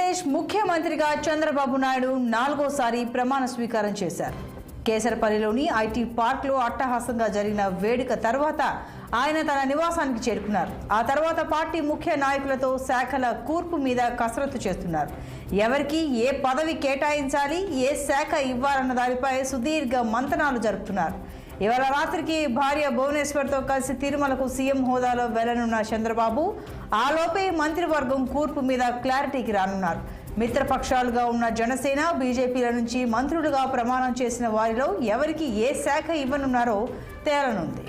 ఆంధ్రప్రదేశ్ ముఖ్యమంత్రిగా చంద్రబాబు నాయుడు 4వ ప్రమాణ స్వీకారం చేశారు. కేసరపల్లిలోని ఐటీ పార్క్లో అట్టహాసంగా జరిగిన వేడుక తర్వాత ఆయన తన నివాసానికి చేరుకున్నారు. ఆ తర్వాత పార్టీ ముఖ్య నాయకులతో శాఖల కూర్పు మీద కసరత్తు చేస్తున్నారు. ఎవరికి ఏ పదవి కేటాయించాలి, ఏ శాఖ ఇవ్వాలన్న దానిపై సుదీర్ఘ మంతనాలు జరుపుతున్నారు. ఇవాళ రాత్రికి భార్య భువనేశ్వర్తో కలిసి తిరుమలకు సీఎం హోదాలో వెళ్లనున్న చంద్రబాబు ఆలోపే మంత్రివర్గం కూర్పు మీద క్లారిటీకి రానున్నారు. మిత్రపక్షాలుగా ఉన్న జనసేన, బీజేపీల నుంచి మంత్రులుగా ప్రమాణం చేసిన వారిలో ఎవరికి ఏ శాఖ ఇవ్వనున్నారో తేలనుంది.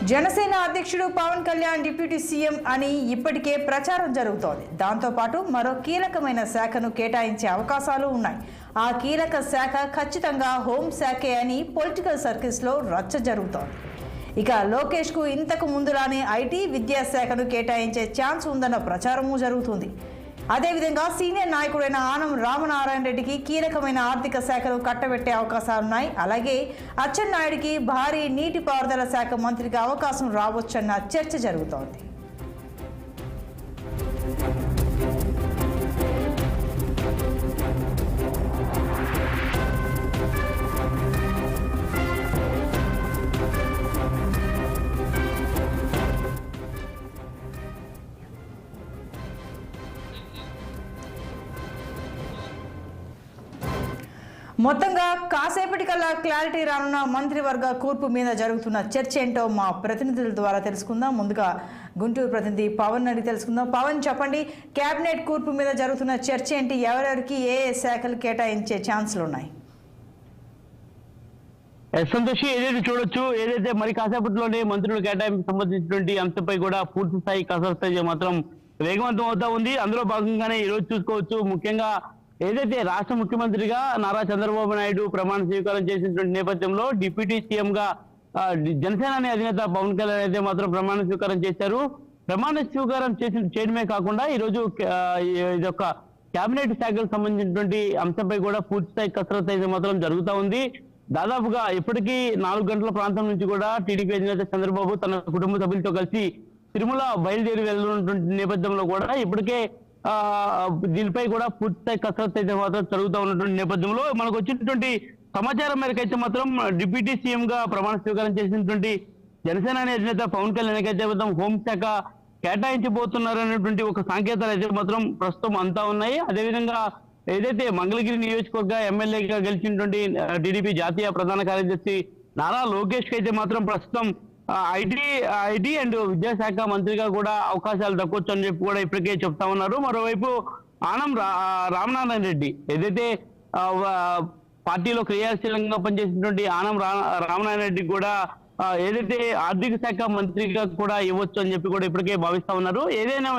జనసేన అధ్యక్షుడు పవన్ కళ్యాణ్ డిప్యూటీ సీఎం అని ఇప్పటికే ప్రచారం జరుగుతోంది. దాంతోపాటు మరో కీలకమైన శాఖను కేటాయించే అవకాశాలు ఉన్నాయి. ఆ కీలక శాఖ ఖచ్చితంగా హోంశాఖే అని పొలిటికల్ సర్కిల్స్లో రచ్చ జరుగుతోంది. ఇక లోకేష్కు ఇంతకు ముందులానే ఐటీ, విద్యాశాఖను కేటాయించే ఛాన్స్ ఉందన్న ప్రచారము జరుగుతుంది. అదేవిధంగా సీనియర్ నాయకుడైన ఆనం రామనారాయణ రెడ్డికి కీలకమైన ఆర్థిక శాఖను కట్టబెట్టే అవకాశాలున్నాయి. అలాగే అచ్చెన్నాయుడికి భారీ నీటిపారుదల శాఖ మంత్రికి అవకాశం రావచ్చన్న చర్చ జరుగుతోంది. మొత్తంగా కాసేపటికల్లా క్లారిటీ రానున్న మంత్రివర్గ కూర్పు మీద జరుగుతున్న చర్చ ఏంటో మా ప్రతినిధుల ద్వారా తెలుసుకుందాం. ముందుగా గుంటూరు ప్రతినిధి పవన్ అడిగి తెలుసుకుందాం. పవన్, చెప్పండి, కేబినెట్ కూర్పు మీద జరుగుతున్న చర్చ ఏంటి? ఎవరెవరికి ఏ శాఖలు కేటాయించే ఛాన్సులు ఉన్నాయి? సంతోషి, ఏదైతే చూడొచ్చు, ఏదైతే మరి కాసేపట్లోనే మంత్రుల కేటాయింపు సంబంధించినటువంటి అంశంపై కూడా పూర్తి స్థాయి కసరత్తు మాత్రం వేగవంతం అవుతా ఉంది. అందులో భాగంగానే ఈ రోజు చూసుకోవచ్చు, ముఖ్యంగా ఏదైతే రాష్ట్ర ముఖ్యమంత్రిగా నారా చంద్రబాబు నాయుడు ప్రమాణ స్వీకారం చేసినటువంటి నేపథ్యంలో డిప్యూటీ సీఎం గా జనసేన అధినేత పవన్ కళ్యాణ్ అయితే మాత్రం ప్రమాణ స్వీకారం చేశారు. ప్రమాణ స్వీకారం చేయడమే కాకుండా ఈ రోజు ఇదొక కేబినెట్ శాఖకు సంబంధించినటువంటి అంశంపై కూడా పూర్తి స్థాయి కసరత్తు అయితే మాత్రం జరుగుతూ ఉంది. దాదాపుగా ఇప్పటికీ 4 గంటల ప్రాంతం నుంచి కూడా టీడీపీ అధినేత చంద్రబాబు తన కుటుంబ సభ్యులతో కలిసి తిరుమల బయలుదేరి వెళ్తున్నటువంటి నేపథ్యంలో కూడా ఇప్పటికే దీనిపై కూడా పూర్తి కసరత్తు అయితే మాత్రం జరుగుతూ ఉన్నటువంటి నేపథ్యంలో మనకు వచ్చినటువంటి సమాచారం మేరకు అయితే మాత్రం డిప్యూటీ సీఎం గా ప్రమాణ స్వీకారం చేసినటువంటి జనసేన అధినేత పవన్ కళ్యాణ్ అయితే మాత్రం హోంశాఖ కేటాయించబోతున్నారు అనేటువంటి ఒక సంకేతాలు అయితే మాత్రం ప్రస్తుతం అంతా ఉన్నాయి. అదేవిధంగా ఏదైతే మంగళగిరి నియోజకవర్గ ఎమ్మెల్యేగా గెలిచినటువంటి టీడీపీ జాతీయ ప్రధాన కార్యదర్శి నారా లోకేష్ అయితే మాత్రం ప్రస్తుతం ఐటీ అండ్ విద్యాశాఖ మంత్రిగా కూడా అవకాశాలు దక్కొచ్చు అని చెప్పి కూడా ఇప్పటికే చెప్తా ఉన్నారు. మరోవైపు ఆనం రామనారాయణ రెడ్డి ఏదైతే పార్టీలో క్రియాశీలంగా పనిచేసినటువంటి ఆనం రామనారాయణ రెడ్డి కూడా ఏదైతే ఆర్థిక శాఖ మంత్రిగా కూడా ఇవ్వచ్చు అని చెప్పి కూడా ఇప్పటికే భావిస్తా ఉన్నారు. ఏదైనా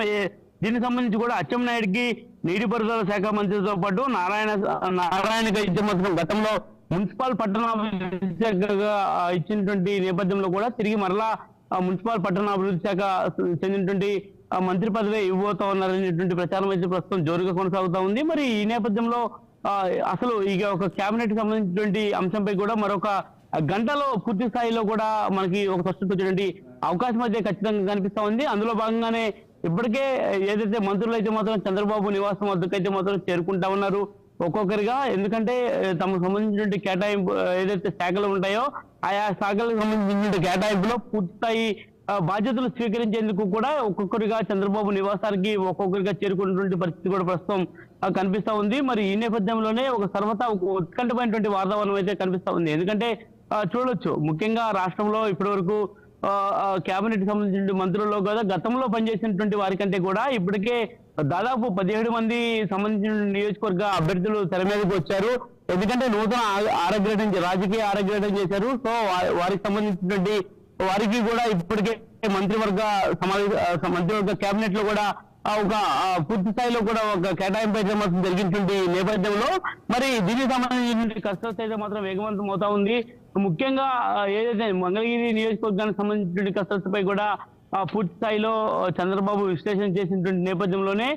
దీనికి సంబంధించి కూడా అచ్చెన్నాయుడికి నీటిపారుదల శాఖ మంత్రితో పాటు నారాయణగా ఇచ్చే మాత్రం గతంలో మున్సిపల్ పట్టణాభివృద్ధి శాఖగా ఇచ్చినటువంటి నేపథ్యంలో కూడా తిరిగి మరలా మున్సిపల్ పట్టణాభివృద్ధి శాఖ చెందినటువంటి మంత్రి పదవి ఇవ్వబోతా ఉన్నారనేటువంటి ప్రచారం అయితే ప్రస్తుతం జోరుగా కొనసాగుతా ఉంది. మరి ఈ నేపథ్యంలో అసలు ఇక ఒక కేబినెట్ సంబంధించినటువంటి అంశంపై కూడా మరొక గంటలో పూర్తి స్థాయిలో కూడా మనకి ఒక స్పష్టత వచ్చేటువంటి అవకాశం అయితే ఖచ్చితంగా కనిపిస్తా ఉంది. అందులో భాగంగానే ఇప్పటికే ఏదైతే మంత్రులు అయితే మాత్రం చంద్రబాబు నివాసం వద్దకైతే మాత్రం చేరుకుంటా ఉన్నారు ఒక్కొక్కరిగా. ఎందుకంటే తమకు సంబంధించినటువంటి కేటాయింపు ఏదైతే శాఖలు ఉంటాయో ఆయా శాఖలకు సంబంధించిన కేటాయింపులో పూర్తిస్థాయి బాధ్యతలు స్వీకరించేందుకు కూడా ఒక్కొక్కరిగా చంద్రబాబు నివాసానికి ఒక్కొక్కరిగా చేరుకున్నటువంటి పరిస్థితి కూడా ప్రస్తుతం కనిపిస్తా ఉంది. మరి ఈ నేపథ్యంలోనే ఒక సర్వతా ఉత్కంఠమైనటువంటి వాతావరణం అయితే కనిపిస్తా ఉంది. ఎందుకంటే చూడొచ్చు, ముఖ్యంగా రాష్ట్రంలో ఇప్పటి వరకు కేబినెట్ సంబంధించిన మంత్రుల్లో కూడా గతంలో పనిచేసినటువంటి వారికంటే కూడా ఇప్పటికే దాదాపు 17 మంది సంబంధించిన నియోజకవర్గ అభ్యర్థులు తెర మీదకి వచ్చారు. ఎందుకంటే నూతన రాజకీయ ఆరోగ్యం చేశారు. సో వారికి సంబంధించినటువంటి వారికి కూడా ఇప్పటికే మంత్రివర్గ కేబినెట్ లో కూడా ఒక పూర్తి స్థాయిలో కూడా ఒక కేటాయింపు అయితే మాత్రం జరిగినటువంటి నేపథ్యంలో మరి దీనికి సంబంధించినటువంటి కసరత్తు అయితే మాత్రం వేగవంతం అవుతా ఉంది. ముఖ్యంగా ఏదైతే మంగళగిరి నియోజకవర్గానికి సంబంధించినటువంటి కసరత్తుపై కూడా పూర్తి స్థాయిలో చంద్రబాబు విశ్లేషణ చేసినటువంటి నేపథ్యంలోనే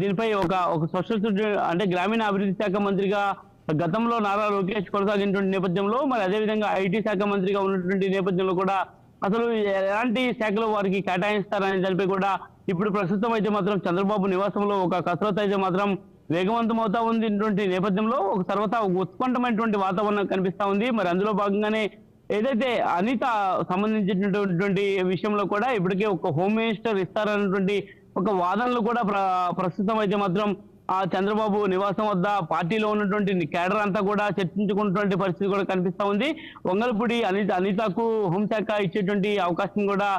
దీనిపై ఒక స్పష్టత, అంటే గ్రామీణ అభివృద్ధి శాఖ మంత్రిగా గతంలో నారా లోకేష్ కొనసాగినటువంటి నేపథ్యంలో మరి అదేవిధంగా ఐటీ శాఖ మంత్రిగా ఉన్నటువంటి నేపథ్యంలో కూడా అసలు ఎలాంటి శాఖలు వారికి కేటాయిస్తారనే దానిపై కూడా ఇప్పుడు ప్రస్తుతం అయితే మాత్రం చంద్రబాబు నివాసంలో ఒక కసరత్తు అయితే మాత్రం వేగవంతం అవుతా ఉంది నేపథ్యంలో ఒక తర్వాత ఉత్కంఠమైనటువంటి వాతావరణం కనిపిస్తా ఉంది. మరి అందులో భాగంగానే ఏదైతే అనిత సంబంధించినటువంటి విషయంలో కూడా ఇప్పటికే ఒక హోమ్ మినిస్టర్ ఇస్తారన్నటువంటి ఒక వాదనలు కూడా ప్రస్తుతం అయితే మాత్రం ఆ చంద్రబాబు నివాసం వద్ద పార్టీలో ఉన్నటువంటి కేడర్ అంతా కూడా చర్చించుకున్నటువంటి పరిస్థితి కూడా కనిపిస్తా ఉంది. వంగలపూడి అనితకు హోంశాఖ ఇచ్చేటువంటి అవకాశం కూడా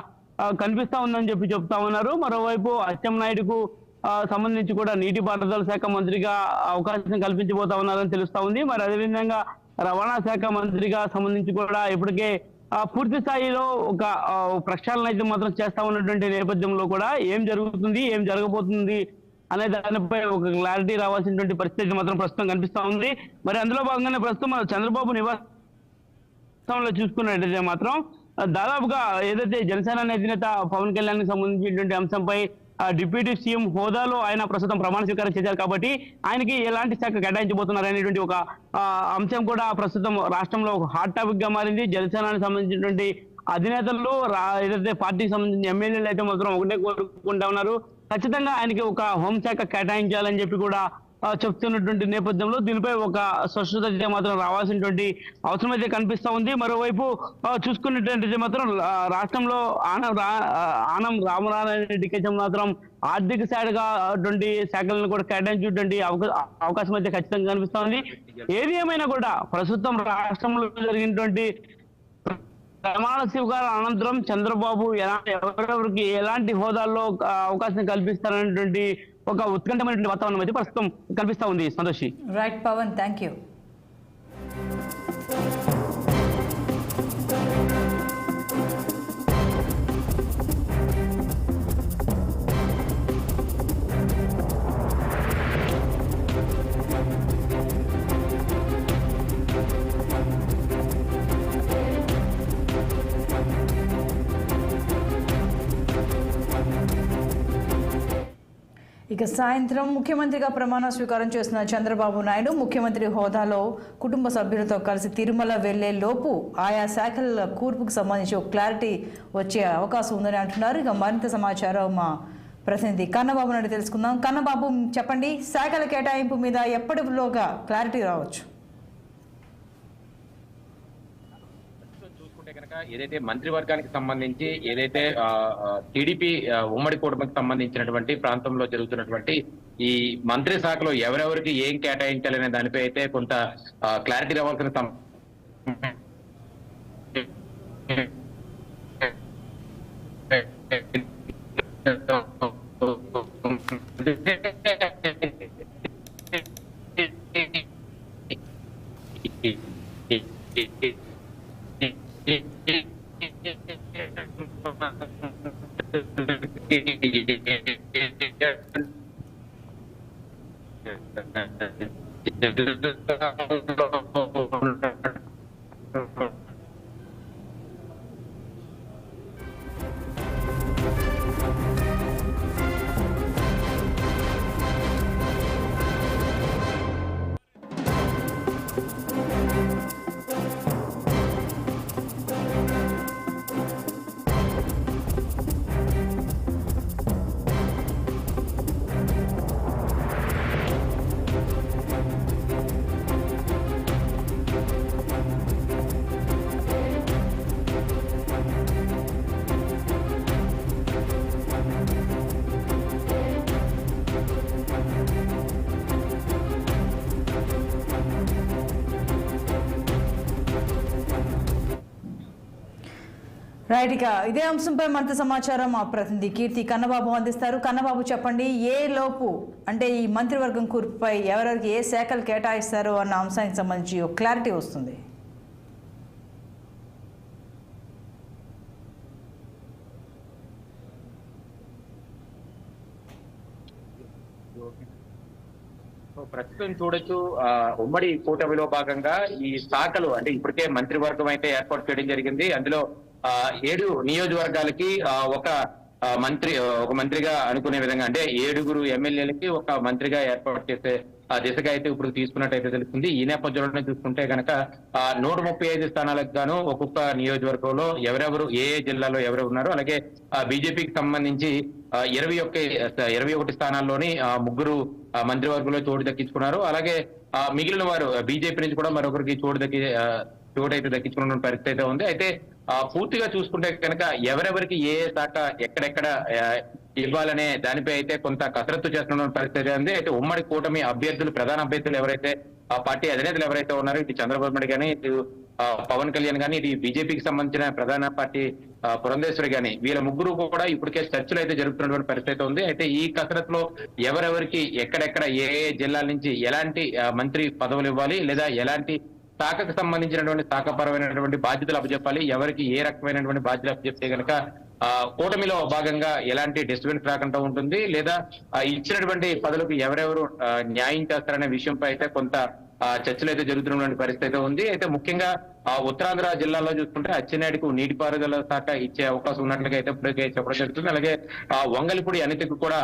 కనిపిస్తా ఉందని చెప్తా ఉన్నారు. మరోవైపు అచ్చెన్నాయుడుకు సంబంధించి కూడా నీటిపారుదల శాఖ మంత్రిగా అవకాశం కల్పించబోతా ఉన్నారని తెలుస్తా ఉంది. మరి అదేవిధంగా రవాణా శాఖ మంత్రిగా సంబంధించి కూడా ఇప్పటికే పూర్తి స్థాయిలో ఒక ప్రక్షాళన అయితే మాత్రం చేస్తా ఉన్నటువంటి నేపథ్యంలో కూడా ఏం జరుగుతుంది, ఏం జరగబోతుంది అనే దానిపై ఒక క్లారిటీ రావాల్సినటువంటి పరిస్థితి మాత్రం ప్రస్తుతం కనిపిస్తా ఉంది. మరి అందులో భాగంగానే ప్రస్తుతం చంద్రబాబు నివాసంలో చూసుకున్నట్టయితే మాత్రం దాదాపుగా ఏదైతే జనసేన అధినేత పవన్ కళ్యాణ్ కి సంబంధించినటువంటి అంశంపై డిప్యూటీ సీఎం హోదాలో ఆయన ప్రస్తుతం ప్రమాణ స్వీకారం చేశారు కాబట్టి ఆయనకి ఎలాంటి శాఖ కేటాయించబోతున్నారు అనేటువంటి ఒక అంశం కూడా ప్రస్తుతం రాష్ట్రంలో ఒక హాట్ టాపిక్ గా మారింది. జనసేనకు సంబంధించినటువంటి అధినేతలు ఏదైతే పార్టీకి సంబంధించిన ఎమ్మెల్యేలు అయితే మాత్రం ఒకటే కోరుకుంటా ఉన్నారు, ఖచ్చితంగా ఆయనకి ఒక హోంశాఖ కేటాయించాలని చెప్పి కూడా చెప్తున్నటువంటి నేపథ్యంలో దీనిపై ఒక స్పష్టత మాత్రం రావాల్సినటువంటి అవసరం అయితే కనిపిస్తా ఉంది. మరోవైపు చూసుకున్నట్లయితే మాత్రం రాష్ట్రంలో ఆనం రామనారాయణరెడ్డికి మాత్రం ఆర్థిక శాఖగా అటువంటి శాఖలను కూడా కేటాయించేటువంటి అవకాశం అయితే ఖచ్చితంగా కనిపిస్తా ఉంది. ఏది ఏమైనా కూడా ప్రస్తుతం రాష్ట్రంలో జరిగినటువంటి ప్రమాణ స్వీకారం అనంతరం చంద్రబాబు ఎవరెవరికి ఎలాంటి హోదాల్లో అవకాశం కల్పిస్తారనేటువంటి ఒక ఉత్కంఠమైనటువంటి వాతావరణం అయితే ప్రస్తుతం కనిపిస్తా ఉంది. Santoshi. Right Pawan, thank you. ఇక సాయంత్రం ముఖ్యమంత్రిగా ప్రమాణ స్వీకారం చేస్తున్న చంద్రబాబు నాయుడు ముఖ్యమంత్రి హోదాలో కుటుంబ సభ్యులతో కలిసి తిరుమల వెళ్లే లోపు ఆయా శాఖల కూర్పుకు సంబంధించి ఒక క్లారిటీ వచ్చే అవకాశం ఉందని అంటున్నారు. ఇక మరింత సమాచారం మా ప్రతినిధి కన్నబాబు నాయుడు తెలుసుకుందాం. కన్నబాబు, చెప్పండి, శాఖల కేటాయింపు మీద ఎప్పటిలోగా క్లారిటీ రావచ్చు? ఏదైతే మంత్రివర్గానికి సంబంధించి ఏదైతే టీడీపీ ఉమ్మడి కూటమికి సంబంధించినటువంటి ప్రాంతంలో జరుగుతున్నటువంటి ఈ మంత్రి శాఖలో ఎవరెవరికి ఏం కేటాయించాలనే దానిపై అయితే కొంత క్లారిటీ రావాల్సిన రైట్, ఇక ఇదే అంశంపై మరింత సమాచారం మా ప్రతినిధి కీర్తి కన్నబాబు అందిస్తారు. కన్నబాబు, చెప్పండి, ఏ లోపు అంటే ఈ మంత్రివర్గం కూర్పుపై ఎవరెవరికి ఏ శాఖలు కేటాయిస్తారో అన్న అంశానికి సంబంధించి ఒక క్లారిటీ వస్తుంది? ప్రస్తుతం చూడొచ్చు, ఉమ్మడి కూటమిలో భాగంగా ఈ శాఖలు అంటే ఇప్పటికే మంత్రివర్గం అయితే ఏర్పాటు చేయడం జరిగింది. అందులో 7 నియోజకవర్గాలకి ఒక మంత్రిగా అనుకునే విధంగా అంటే 7 ఎమ్మెల్యేలకి ఒక మంత్రిగా ఏర్పాటు చేసే దిశగా అయితే ఇప్పుడు తీసుకున్నట్టయితే తెలుస్తుంది. ఈ నేపథ్యంలోనే చూసుకుంటే కనుక 135 స్థానాలకు గాను ఒక్కొక్క నియోజకవర్గంలో ఎవరెవరు ఏ జిల్లాలో ఎవరెవరు ఉన్నారు, అలాగే బీజేపీకి సంబంధించి 21 స్థానాల్లోని ముగ్గురు మంత్రివర్గంలో చోటు దక్కించుకున్నారు. అలాగే మిగిలిన వారు బీజేపీ నుంచి కూడా మరొకరికి చోటు అయితే దక్కించుకున్న పరిస్థితి అయితే ఉంది. అయితే పూర్తిగా చూసుకుంటే కనుక ఎవరెవరికి ఏ శాఖ ఎక్కడెక్కడ ఇవ్వాలనే దానిపై అయితే కొంత కసరత్తు చేస్తున్న పరిస్థితి ఉంది. అయితే ఉమ్మడి కూటమి అభ్యర్థులు, ప్రధాన అభ్యర్థులు ఎవరైతే ఆ పార్టీ అధినేతలు ఎవరైతే ఉన్నారో, ఇటు చంద్రబాబు నాయుడు కానీ, ఇటు పవన్ కళ్యాణ్ కానీ, ఇది బీజేపీకి సంబంధించిన ప్రధాన పార్టీ పురంధేశ్వరి కానీ, వీళ్ళ ముగ్గురు కూడా ఇప్పటికే చర్చలు అయితే జరుగుతున్నటువంటి పరిస్థితి ఉంది. అయితే ఈ కసరత్తులో ఎవరెవరికి ఎక్కడెక్కడ ఏ జిల్లాల నుంచి ఎలాంటి మంత్రి పదవులు ఇవ్వాలి, లేదా ఎలాంటి శాఖకు సంబంధించినటువంటి శాఖపరమైనటువంటి బాధ్యతలు అప్పచెప్పాలి, ఎవరికి ఏ రకమైనటువంటి బాధ్యతలు అప్పచెప్తే కనుక కూటమిలో భాగంగా ఎలాంటి డిస్టర్బెన్స్ రాకుండా ఉంటుంది, లేదా ఇచ్చినటువంటి పదవులకు ఎవరెవరు న్యాయం చేస్తారనే విషయంపై అయితే కొంత చర్చలు అయితే జరుగుతున్నటువంటి పరిస్థితి అయితే ఉంది. అయితే ముఖ్యంగా ఉత్తరాంధ్ర జిల్లాలో చూసుకుంటే అచ్చెన్నాయుడుకు నీటిపారుదల శాఖ ఇచ్చే అవకాశం ఉన్నట్లుగా అయితే ఇప్పటికే చెప్పడం జరుగుతుంది. అలాగే వంగలిపూడి అనితకు కూడా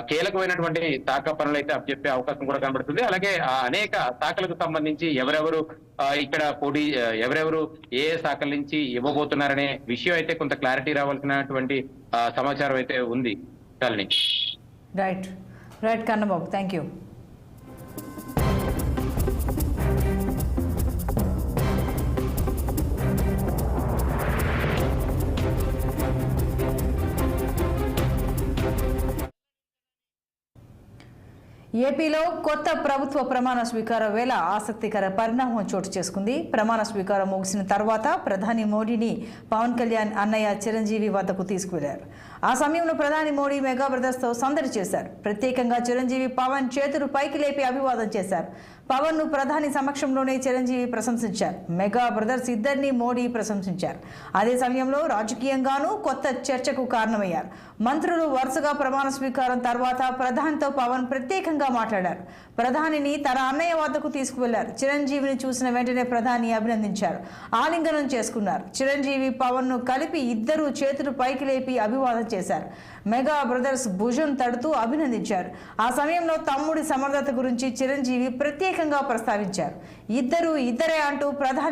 కీలకమైనటువంటి శాఖ పనులు అయితే అప్పచెప్పే అవకాశం కూడా కనబడుతుంది. అలాగే అనేక శాఖలకు సంబంధించి ఎవరెవరు ఇక్కడ ఎవరెవరు ఏ శాఖల నుంచి ఇవ్వబోతున్నారనే విషయం అయితే కొంత క్లారిటీ రావాల్సినటువంటి సమాచారం అయితే ఉంది. చాలని రైట్ కన్నబాబు, థ్యాంక్ యూ. ఏపీలో కొత్త ప్రభుత్వ ప్రమాణ స్వీకార వేళ ఆసక్తికర పరిణామం చోటు చేసుకుంది. ప్రమాణ స్వీకారం ముగిసిన తర్వాత ప్రధాని మోడీని పవన్ కళ్యాణ్ అన్నయ్య చిరంజీవి వద్దకు తీసుకువెళ్లారు. ఆ సమయంలో ప్రధాని మోడీ మెగా బ్రదర్స్తో సందడి చేశారు. ప్రత్యేకంగా చిరంజీవి పవన్ చేతులు పైకి లేపి అభివాదం చేశారు. పవన్ ను ప్రధాని సమక్షంలోనే చిరంజీవి ప్రశంసించారు. మెగా బ్రదర్స్ ఇద్దరిని మోడీ ప్రశంసించారు. అదే సమయంలో రాజకీయంగానూ కొత్త చర్చకు కారణమయ్యారు. మంత్రులు వరుసగా ప్రమాణ స్వీకారం తర్వాత ప్రధానితో పవన్ ప్రత్యేకంగా మాట్లాడారు. ప్రధానిని తన అన్నయ్య వద్దకు తీసుకువెళ్లారు. చిరంజీవిని చూసిన వెంటనే ప్రధాని అభినందించారు. ఆలింగనం చేసుకున్నారు. చిరంజీవి పవన్ ను కలిపి ఇద్దరూ చేతులు పైకి లేపి అభివాదం చేశారు. మెగా బ్రదర్స్ భుజం తడుతూ అభినందించారు. ఆ సమయంలో తమ్ముడి సమర్థత గురించి చిరంజీవి ప్రత్యేకంగా ప్రస్తావించారు. ఇద్దరే అంటూ ప్రధాని